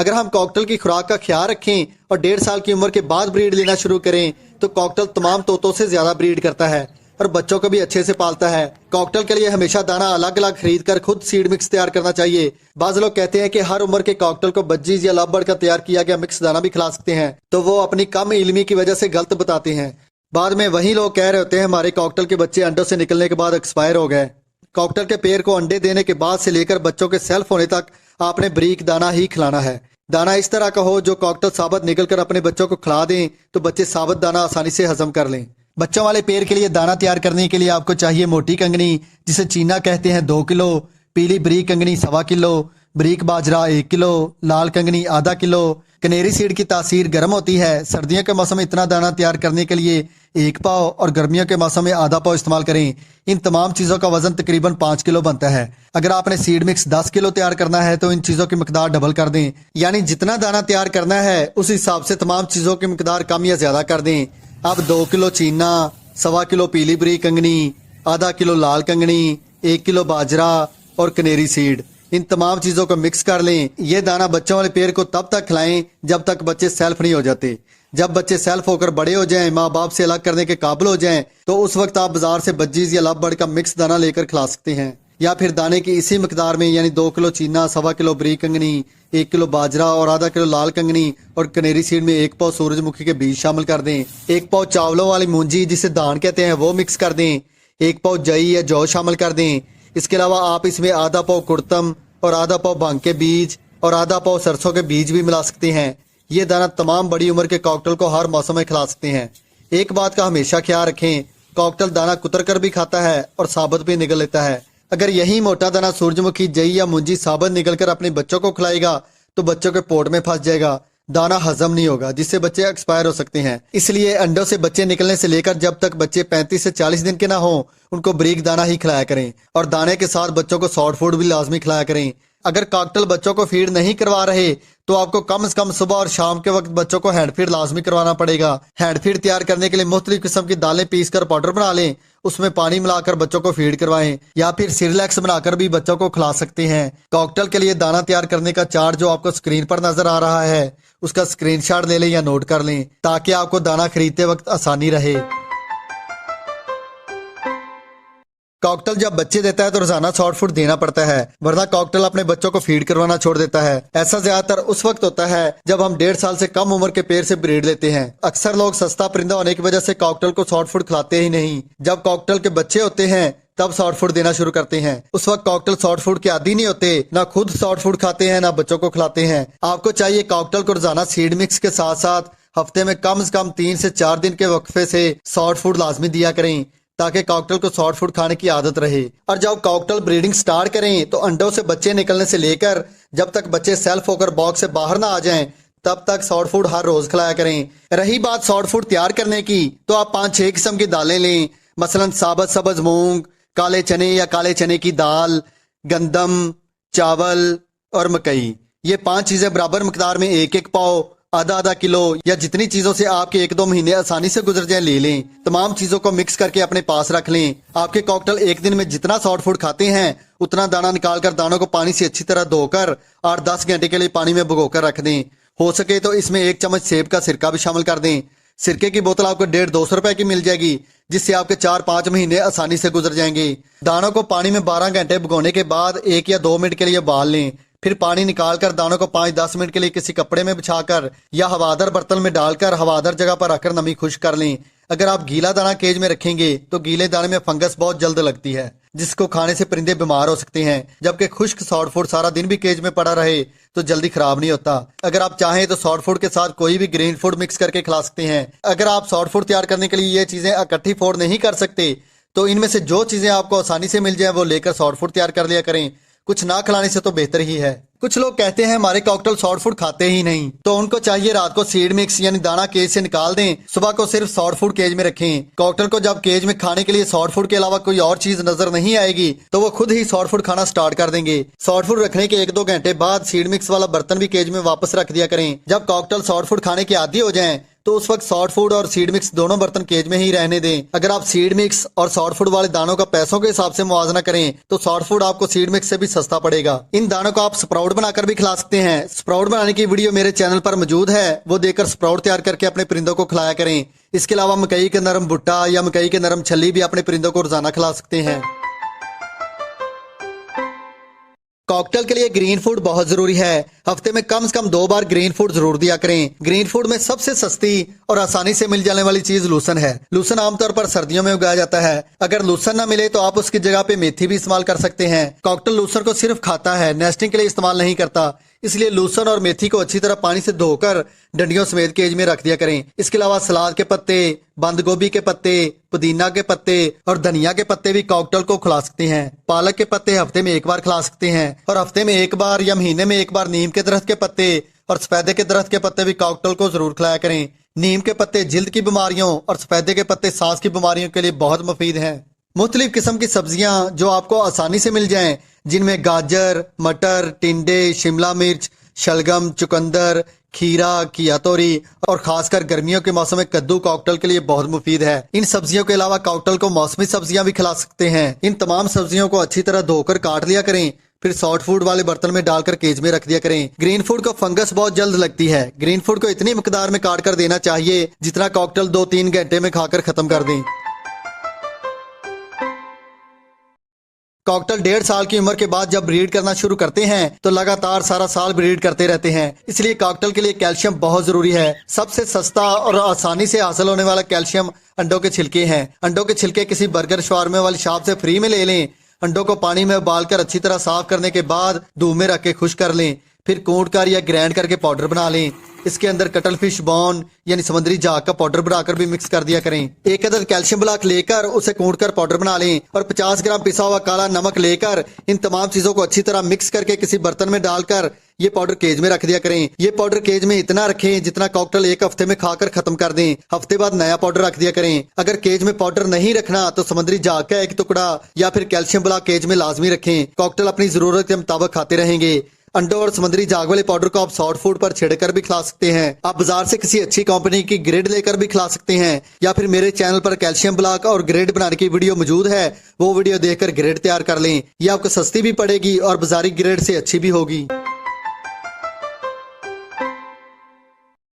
अगर हम कॉकटेल की खुराक का ख्याल रखें और 1.5 साल की उम्र के बाद ब्रीड लेना शुरू करें तो कॉकटेल तमाम तोतों से ज्यादा ब्रीड करता है और बच्चों को भी अच्छे से पालता है। कॉकटेल के लिए हमेशा दाना अलग अलग खरीद कर खुद सीड मिक्स तैयार करना चाहिए। बाज लोग कहते हैं कि हर उम्र के कॉकटेल को बज्जीज या लव बर्ड का तैयार किया गया मिक्स दाना भी खिला सकते हैं, तो वो अपनी कम इल्मी की वजह से गलत बताते हैं। बाद में वही लोग कह रहे होते हैं हमारे कॉकटेल के बच्चे अंडों से निकलने के बाद एक्सपायर हो गए। कॉकटेल के पेड़ को अंडे देने के बाद से लेकर बच्चों के सेल्फ होने तक आपने ब्रीक दाना ही खिलाना है। दाना इस तरह का हो जो कॉकटेल साबुत निकलकर अपने बच्चों को खिला दें तो बच्चे साबुत दाना आसानी से हजम कर लें। बच्चों वाले पेड़ के लिए दाना तैयार करने के लिए आपको चाहिए मोटी कंगनी जिसे चीना कहते हैं 2 किलो, पीली बरीक कंगनी 1.25 किलो, बरीक बाजरा 1 किलो, लाल कंगनी आधा किलो। कनेरी सीड की तासीर गर्म होती है। सर्दियों के मौसम में इतना दाना तैयार करने के लिए 1 पाव और गर्मियों के मौसम में आधा पाव इस्तेमाल करें। इन तमाम चीजों का वजन तकरीबन 5 किलो बनता है। अगर आपने सीड मिक्स 10 किलो तैयार करना है तो इन चीजों की मिकदार डबल कर दें, यानी जितना दाना तैयार करना है उस हिसाब से तमाम चीजों की मिकदार कम या ज्यादा कर दें। अब 2 किलो चीना, 1.25 किलो पीली बरीक कंगनी, आधा किलो लाल कंगनी, 1 किलो बाजरा और कनेरी सीड, इन तमाम चीजों को मिक्स कर लें। ये दाना बच्चों वाले पेड़ को तब तक खिलाएं जब तक बच्चे सेल्फ नहीं हो जाते। जब बच्चे सेल्फ होकर बड़े हो जाएं, माँ बाप से अलग करने के काबिल हो जाएं, तो उस वक्त आप बाजार से बज्जीज या लव बर्ड का मिक्स दाना लेकर खिला सकते हैं, या फिर दाने की इसी मिकदार में यानी 2 किलो चीना, 1.25 किलो बरीक कंगनी, 1 किलो बाजरा और आधा किलो लाल कंगनी और कनेरी सीड में 1 पाव सूरजमुखी के बीज शामिल कर दें। 1 पाव चावलों वाली मूंजी जिसे धान कहते हैं वो मिक्स कर दें। 1 पाव जई या जौ शामिल कर दें। इसके अलावा आप इसमें आधा पाव कुड़तम और आधा पाव भांग के बीज और आधा पाव सरसों के बीज भी मिला सकते हैं। ये दाना तमाम बड़ी उम्र के कॉकटेल को हर मौसम में खिला सकते हैं। एक बात का हमेशा ख्याल रखें, कॉकटेल दाना कुतर कर भी खाता है और साबुत भी निगल लेता है। अगर यही मोटा दाना सूरजमुखी, जई या मुंजी साबुत निगल कर अपने बच्चों को खिलाएगा तो बच्चों के पोट में फंस जाएगा, दाना हजम नहीं होगा जिससे बच्चे एक्सपायर हो सकते हैं। इसलिए अंडों से बच्चे निकलने से लेकर जब तक बच्चे 35 से 40 दिन के ना हो उनको ब्रीक दाना ही खिलाया करें और दाने के साथ बच्चों को सॉफ्ट फूड भी लाजमी खिलाया करें। अगर कॉकटेल बच्चों को फीड नहीं करवा रहे तो आपको कम से कम सुबह और शाम के वक्त बच्चों को हैंड फीड लाजमी करवाना पड़ेगा। हैंड फीड तैयार करने के लिए मुख्तलिफ किस्म की दालें पीस कर पाउडर बना लें, उसमें पानी मिलाकर बच्चों को फीड करवाएं या फिर सिरलैक्स बनाकर भी बच्चों को खिला सकते हैं। कॉकटेल के लिए दाना तैयार करने का चार्ट जो आपको स्क्रीन पर नजर आ रहा है उसका स्क्रीनशॉट ले लें या नोट कर लें ताकि आपको दाना खरीदते वक्त आसानी रहे। कॉकटेल जब बच्चे देता है तो रोजाना सॉफ्ट फूड देना पड़ता है, वरना कॉकटेल अपने बच्चों को फीड करवाना छोड़ देता है। ऐसा ज्यादातर उस वक्त होता है जब हम 1.5 साल से कम उम्र के पेड़ से ब्रीड लेते हैं। अक्सर लोग सस्ता परिंदा होने की वजह से कॉकटेल को सॉफ्ट फूड खिलाते ही नहीं। जब कॉकटेल के बच्चे होते हैं तब सॉफ्ट फूड देना शुरू करते हैं। उस वक्त कॉकटेल सॉफ्ट फूड के आदी नहीं होते, ना खुद सॉफ्ट फूड खाते हैं ना बच्चों को खिलाते हैं। आपको चाहिए कॉकटेल को रोजाना सीड मिक्स के साथ साथ हफ्ते में कम से कम 3 से 4 दिन के वक्फे से सॉफ्ट फूड लाजमी दिया करें ताकि कॉकटेल को सॉफ्ट फूड खाने की आदत रहे। और जब कॉकटेल ब्रीडिंग स्टार्ट करें तो अंडों से बच्चे निकलने से लेकर जब तक बच्चे सेल्फ होकर बॉक्स से बाहर ना आ जाएं तब तक सॉफ्ट फूड हर रोज खिलाया करें। रही बात सॉफ्ट फूड तैयार करने की तो आप 5-6 किस्म की दालें लें, मसलन साबुत सब्ज मूंग, काले चने या काले चने की दाल, गंदम, चावल और मकई। ये 5 चीजें बराबर मिकदार में 1-1 पाव, आधा किलो या जितनी चीजों से आपके 1-2 महीने आसानी से गुजर जाए ले लें। तमाम चीजों को मिक्स करके अपने पास रख लें। आपके कॉकटेल एक दिन में जितना सॉफ्ट फूड खाते हैं उतना दाना निकालकर दानों को पानी से अच्छी तरह धोकर 8-10 घंटे के लिए पानी में भिगोकर रख दें। हो सके तो इसमें 1 चम्मच सेब का सिरका भी शामिल कर दें। सिरके की बोतल आपको 150-200 रुपए की मिल जाएगी जिससे आपके 4-5 महीने आसानी से गुजर जाएंगे। दानों को पानी में 12 घंटे भिगोने के बाद 1 या 2 मिनट के लिए उबाल लें। फिर पानी निकालकर दानों को 5-10 मिनट के लिए किसी कपड़े में बिछाकर या हवादार बर्तन में डालकर हवादार जगह पर रखकर नमी खुश्क कर लें। अगर आप गीला दाना केज में रखेंगे तो गीले दाने में फंगस बहुत जल्द लगती है जिसको खाने से परिंदे बीमार हो सकते हैं, जबकि खुश्क सॉफ्ट फूड सारा दिन भी केज में पड़ा रहे तो जल्दी खराब नहीं होता। अगर आप चाहें तो सॉफ्ट फूड के साथ कोई भी ग्रीन फूड मिक्स करके खिला सकते हैं। अगर आप सॉफ्ट फूड तैयार करने के लिए ये चीजें इकट्ठी फोड़ नहीं कर सकते तो इनमें से जो चीजें आपको आसानी से मिल जाए वो लेकर सॉफ्ट फूड तैयार कर लिया करें। कुछ ना खिलाने से तो बेहतर ही है। कुछ लोग कहते हैं हमारे कॉकटेल सॉफ्ट फूड खाते ही नहीं, तो उनको चाहिए रात को सीड मिक्स यानी दाना केज से निकाल दें, सुबह को सिर्फ सॉफ्ट फूड केज में रखें। कॉकटेल को जब केज में खाने के लिए सॉफ्ट फूड के अलावा कोई और चीज नजर नहीं आएगी तो वो खुद ही सॉफ्ट फूड खाना स्टार्ट कर देंगे। सॉफ्ट फूड रखने के 1-2 घंटे बाद सीड मिक्स वाला बर्तन भी केज में वापस रख दिया करें। जब कॉकटेल सॉफ्ट फूड खाने के आदी हो जाएं तो तो उस वक्त सॉफ्ट फूड और सीड मिक्स दोनों बर्तन केज में ही रहने दें। अगर आप सीड मिक्स और सॉफ्ट फूड वाले दानों का पैसों के हिसाब से मुआवजा करें तो सॉफ्ट फूड आपको सीड मिक्स से भी सस्ता पड़ेगा। इन दानों को आप स्प्राउट बनाकर भी खिला सकते हैं। स्प्राउट बनाने की वीडियो मेरे चैनल पर मौजूद है, वो देखकर स्प्राउट तैयार करके अपने परिंदों को खिलाया करें। इसके अलावा मकई के नरम भुट्टा या मकई के नरम छल्ली भी अपने परिंदों को रोजाना खिला सकते हैं। कॉकटेल के लिए ग्रीन फूड बहुत जरूरी है। हफ्ते में कम से कम 2 बार ग्रीन फूड जरूर दिया करें। ग्रीन फूड में सबसे सस्ती और आसानी से मिल जाने वाली चीज लूसन है। लूसन आमतौर पर सर्दियों में उगाया जाता है। अगर लूसन न मिले तो आप उसकी जगह पे मेथी भी इस्तेमाल कर सकते हैं। कॉकटेल लूसन को सिर्फ खाता है, नेस्टिंग के लिए इस्तेमाल नहीं करता। इसलिए लूसन और मेथी को अच्छी तरह पानी से धोकर डंडियों समेत केज में रख दिया करें। इसके अलावा सलाद के पत्ते, बंद गोभी के पत्ते, पुदीना के पत्ते और धनिया के पत्ते भी कॉकटेल को खिला सकते हैं। पालक के पत्ते हफ्ते में 1 बार खिला सकते हैं और हफ्ते में 1 बार या महीने में 1 बार नीम के दरख्त के पत्ते और सफेदे के दरख्त के पत्ते भी कॉकटेल को जरूर खिलाया करें। नीम के पत्ते जिल्द की बीमारियों और सफेदे के पत्ते सांस की बीमारियों के लिए बहुत मुफीद हैं। मुख्तलिफ किस्म की सब्जियां जो आपको आसानी से मिल जाएं, जिनमें गाजर, मटर, टिंडे, शिमला मिर्च, शलगम, चुकंदर, खीरा, घिया तोरी और खासकर गर्मियों के मौसम में कद्दू कॉकटेल के लिए बहुत मुफीद है। इन सब्जियों के अलावा कॉकटेल को मौसमी सब्जियां भी खिला सकते हैं। इन तमाम सब्जियों को अच्छी तरह धोकर काट लिया करें, फिर सॉफ्ट फूड वाले बर्तन में डालकर केज में रख दिया करें। ग्रीन फूड को फंगस बहुत जल्द लगती है। ग्रीन फूड को इतनी मकदार में काट कर देना चाहिए जितना कॉकटेल 2-3 घंटे में खाकर खत्म कर दें। कॉकटेल 1.5 साल की उम्र के बाद जब ब्रीड करना शुरू करते हैं तो लगातार सारा साल ब्रीड करते रहते हैं। इसलिए कॉकटेल के लिए कैल्शियम बहुत जरूरी है। सबसे सस्ता और आसानी से हासिल होने वाला कैल्शियम अंडों के छिलके हैं। अंडों के छिलके किसी बर्गर शवारमे वाली शॉप से फ्री में ले लें। अंडों को पानी में उबालकर अच्छी तरह साफ करने के बाद धूप में रख के खुश्क कर लें, फिर कूट कर या ग्राइंड करके पाउडर बना लें। इसके अंदर कटल फिश बोन यानी समुद्री झाग का पाउडर बनाकर भी मिक्स कर दिया करें। 1 अदद कैल्शियम ब्लॉक लेकर उसे कूट कर पाउडर बना लें और 50 ग्राम पिसा हुआ काला नमक लेकर इन तमाम चीजों को अच्छी तरह मिक्स करके किसी बर्तन में डालकर ये पाउडर केज में रख दिया करें। ये पाउडर केज में इतना रखें जितना कॉकटेल 1 हफ्ते में खाकर खत्म कर दें। हफ्ते बाद नया पाउडर रख दिया करें। अगर केज में पाउडर नहीं रखना तो समुद्री झाग का 1 टुकड़ा या फिर कैल्शियम ब्लॉक केज में लाजमी रखें। कॉकटेल अपनी जरूरत के मुताबिक खाते रहेंगे। अंडों और समुद्री झाग वाले पाउडर को आप सॉफ्ट फूड पर छिड़कर भी खिला सकते हैं। आप बाजार से किसी अच्छी कंपनी की ग्रेड लेकर भी खिला सकते हैं, या फिर मेरे चैनल पर कैल्शियम ब्लॉक और ग्रेड बनाने की वीडियो मौजूद है, वो वीडियो देखकर ग्रेड तैयार कर लें। ये आपको सस्ती भी पड़ेगी और बाजारी ग्रेड से अच्छी भी होगी।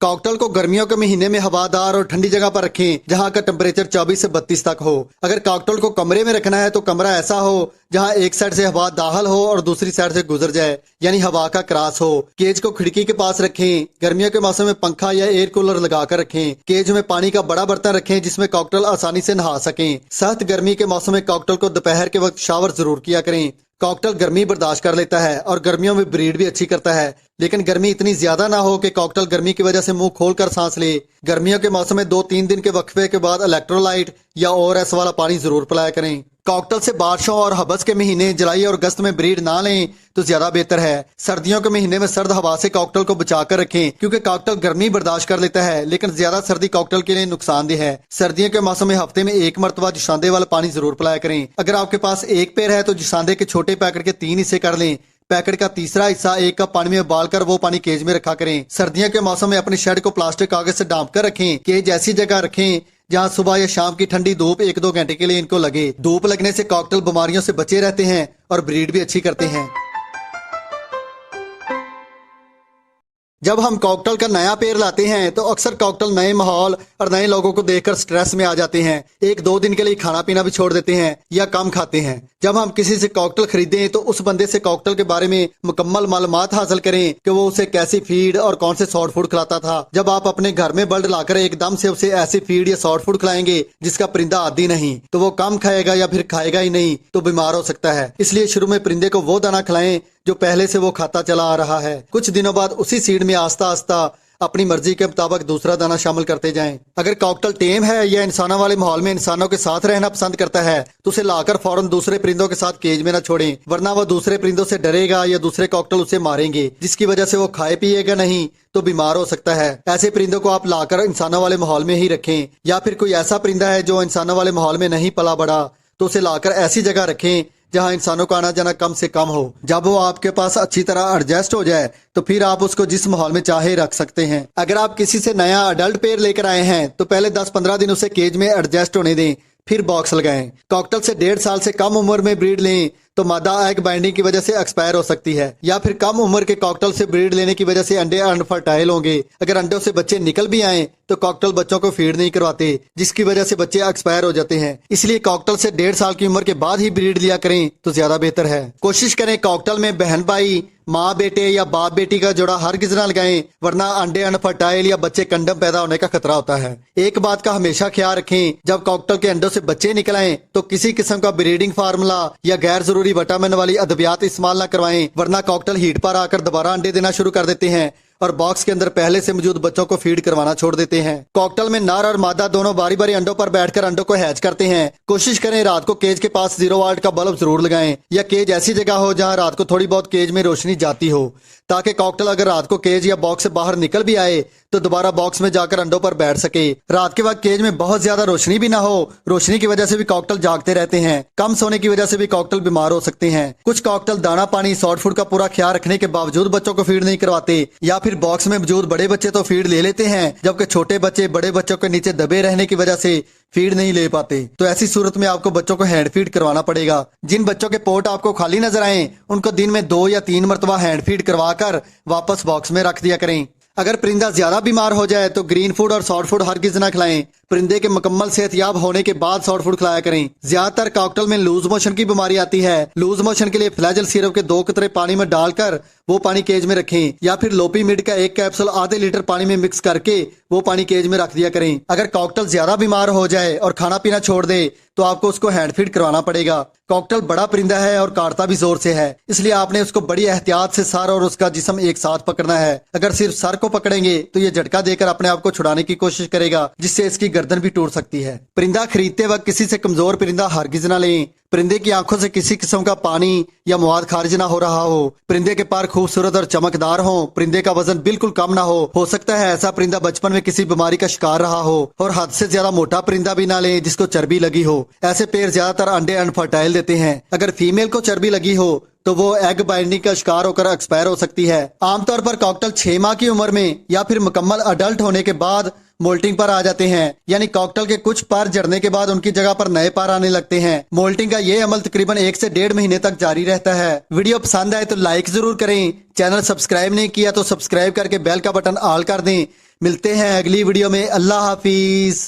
कॉकटेल को गर्मियों के महीने में हवादार और ठंडी जगह पर रखें जहां का टेम्परेचर 24 से 32 तक हो। अगर कॉकटेल को कमरे में रखना है तो कमरा ऐसा हो जहां एक साइड से हवा दाखिल हो और दूसरी साइड से गुजर जाए, यानी हवा का क्रॉस हो। केज को खिड़की के पास रखें। गर्मियों के मौसम में पंखा या एयर कूलर लगाकर रखें। केज में पानी का बड़ा बर्तन रखें जिसमें कॉकटेल आसानी से नहा सकें। सख्त गर्मी के मौसम में कॉकटेल को दोपहर के वक्त शावर जरूर किया करें। कॉकटेल गर्मी बर्दाश्त कर लेता है और गर्मियों में ब्रीड भी अच्छी करता है, लेकिन गर्मी इतनी ज्यादा ना हो कि कॉकटेल गर्मी की वजह से मुंह खोलकर सांस ले। गर्मियों के मौसम में 2-3 दिन के वक्फे के बाद इलेक्ट्रोलाइट या ORS वाला पानी जरूर पिलाया करें। कॉकटेल से बारिशों और हबस के महीने जुलाई और अगस्त में ब्रीड ना लें तो ज्यादा बेहतर है। सर्दियों के महीने में सर्द हवा से कॉकटेल को बचा कर रखें, क्योंकि कॉकटेल गर्मी बर्दाश्त कर लेता है, लेकिन ज्यादा सर्दी कॉकटेल के लिए नुकसानदेह है। सर्दियों के मौसम में हफ्ते में 1 मरतबा जुशांदे वाला पानी जरूर पिलाया करें। अगर आपके पास 1 पेड़ है तो जुशांदे के छोटे पैकेट के 3 हिस्से कर लें। पैकेट का तीसरा हिस्सा 1 कप पानी में उबालकर वो पानी केज में रखा करें। सर्दियों के मौसम में अपने शेड को प्लास्टिक कागज से ढांप कर रखें। केज ऐसी जगह रखें जहां सुबह या शाम की ठंडी धूप 1-2 घंटे के लिए इनको लगे। धूप लगने से कॉकटेल बीमारियों से बचे रहते हैं और ब्रीड भी अच्छी करते हैं। जब हम कॉकटेल का नया पेड़ लाते हैं तो अक्सर कॉकटेल नए माहौल और नए लोगों को देखकर स्ट्रेस में आ जाते हैं। 1-2 दिन के लिए खाना पीना भी छोड़ देते हैं या कम खाते हैं। जब हम किसी से कॉकटेल खरीदें तो उस बंदे से कॉकटेल के बारे में मुकम्मल मालूमात हासिल करें कि वो उसे कैसी फीड और कौन से सॉफ्ट फूड खिलाता था। जब आप अपने घर में बर्ड लाकर एकदम से उसे ऐसी फीड या सॉफ्ट फूड खिलाएंगे जिसका परिंदा आदी नहीं, तो वो कम खाएगा या फिर खाएगा ही नहीं, तो बीमार हो सकता है। इसलिए शुरू में परिंदे को वो दाना खिलाएं जो पहले से वो खाता चला आ रहा है। कुछ दिनों बाद उसी सीड में आस्ता आस्ता अपनी मर्जी के मुताबिक दूसरा दाना शामिल करते जाएं। अगर कॉकटेल टेम है या इंसानों वाले माहौल में इंसानों के साथ रहना पसंद करता है तो उसे लाकर फौरन दूसरे परिंदों के साथ केज में न छोड़ें, वरना वो दूसरे परिंदों से डरेगा या दूसरे कॉकटेल उसे मारेंगे, जिसकी वजह से वो खाए पिएगा नहीं तो बीमार हो सकता है। ऐसे परिंदों को आप लाकर इंसानों वाले माहौल में ही रखें, या फिर कोई ऐसा परिंदा है जो इंसानों वाले माहौल में नहीं पला बड़ा तो उसे लाकर ऐसी जगह रखें जहां इंसानों का आना जाना कम से कम हो। जब वो आपके पास अच्छी तरह एडजस्ट हो जाए तो फिर आप उसको जिस माहौल में चाहे रख सकते हैं। अगर आप किसी से नया अडल्ट पेयर लेकर आए हैं तो पहले 10-15 दिन उसे केज में एडजस्ट होने दें, फिर बॉक्स लगाएं। कॉकटेल से 1.5 साल से कम उम्र में ब्रीड लें तो मादा एग बाइंडिंग की वजह से एक्सपायर हो सकती है, या फिर कम उम्र के कॉकटेल से ब्रीड लेने की वजह से अंडे अनफर्टाइल होंगे। अगर अंडों से बच्चे निकल भी आए तो कॉकटेल बच्चों को फीड नहीं करवाते, जिसकी वजह से बच्चे एक्सपायर हो जाते हैं। इसलिए कॉकटेल से 1.5 साल की उम्र के बाद ही ब्रीड लिया करें तो ज्यादा बेहतर है। कोशिश करें कॉकटेल में बहन भाई, माँ बेटे या बाप बेटी का जोड़ा हरगिज़ ना लगाएं, वरना अंडे अनफर्टाइल या बच्चे कंडम पैदा होने का खतरा होता है। एक बात का हमेशा ख्याल रखें, जब कॉकटेल के अंडों से बच्चे निकल आएं तो किसी किस्म का ब्रीडिंग फार्मूला या गैर जरूरी विटामिन वाली अद्वियात इस्तेमाल न करवाएं, वरना कॉकटेल हीट पर आकर दोबारा अंडे देना शुरू कर देते हैं और बॉक्स के अंदर पहले से मौजूद बच्चों को फीड करवाना छोड़ देते हैं। कॉकटेल में नर और मादा दोनों बारी बारी अंडों पर बैठकर अंडों को हैच करते हैं। कोशिश करें रात को केज के पास 0 वाट का बल्ब जरूर लगाएं, या केज ऐसी जगह हो जहां रात को थोड़ी बहुत केज में रोशनी जाती हो, ताकि कॉकटेल अगर रात को केज या बॉक्स से बाहर निकल भी आए तो दोबारा बॉक्स में जाकर अंडों पर बैठ सके। रात के वक्त केज में बहुत ज्यादा रोशनी भी ना हो, रोशनी की वजह से भी कॉकटेल जागते रहते हैं। कम सोने की वजह से भी कॉकटेल बीमार हो सकते हैं। कुछ कॉकटेल दाना पानी सॉफ्ट फूड का पूरा ख्याल रखने के बावजूद बच्चों को फीड नहीं करवाते, या फिर बॉक्स में मौजूद बड़े बच्चे तो फीड ले लेते हैं, जबकि छोटे बच्चे बड़े बच्चों के नीचे दबे रहने की वजह से फीड नहीं ले पाते। तो ऐसी सूरत में आपको बच्चों को हैंड फीड करवाना पड़ेगा। जिन बच्चों के पोट आपको खाली नजर आए उनको दिन में 2 या 3 मरतबा हैंड फीड करवा कर वापस बॉक्स में रख दिया करें। अगर परिंदा ज्यादा बीमार हो जाए तो ग्रीन फूड और सॉफ्ट फूड हरगिज न खिलाएं। परिंदे के मुकम्मल सेहतयाब होने के बाद सॉफ्ट फूड खिलाया करें। ज्यादातर कॉकटेल में लूज मोशन की बीमारी आती है। लूज मोशन के लिए फ्लैजल सिरप के 2 कतरे पानी में डालकर वो पानी केज में रखें, या फिर लोपीमिड का 1 कैप्सूल आधे लीटर पानी में मिक्स करके वो पानी केज में रख दिया करें। अगर कॉकटेल ज्यादा बीमार हो जाए और खाना पीना छोड़ दे तो आपको उसको हैंड फीड करवाना पड़ेगा। कॉकटेल बड़ा परिंदा है और काटता भी जोर से है, इसलिए आपने उसको बड़ी एहतियात से सर और उसका जिस्म एक साथ पकड़ना है। अगर सिर्फ सर को पकड़ेंगे तो ये झटका देकर अपने आप को छुड़ाने की कोशिश करेगा, जिससे इसकी गर्दन भी टूट सकती है। परिंदा खरीदते वक्त किसी से कमजोर परिंदा हरगिज न लें। परिंदे की आंखों से किसी किस्म का पानी या मवाद खारिज ना हो रहा हो। परिंदे के पर खूबसूरत और चमकदार हो। परिंदे का वजन बिल्कुल कम ना हो सकता है ऐसा परिंदा बचपन में किसी बीमारी का शिकार रहा हो। और हद से ज्यादा मोटा परिंदा भी ना लें जिसको चर्बी लगी हो। ऐसे पेड़ ज्यादातर अंडे अनफर्टाइल देते हैं। अगर फीमेल को चर्बी लगी हो तो वो एग बाइंडिंग का शिकार होकर एक्सपायर हो सकती है। आमतौर पर कॉकटेल 6 माह की उम्र में या फिर मुकम्मल अडल्ट होने के बाद मोल्टिंग पर आ जाते हैं, यानी कॉकटेल के कुछ पर झड़ने के बाद उनकी जगह पर नए पर आने लगते हैं। मोल्टिंग का ये अमल तकरीबन 1 से 1.5 महीने तक जारी रहता है। वीडियो पसंद आए तो लाइक जरूर करें। चैनल सब्सक्राइब नहीं किया तो सब्सक्राइब करके बेल का बटन ऑल कर दें। मिलते हैं अगली वीडियो में। अल्लाह हाफिज।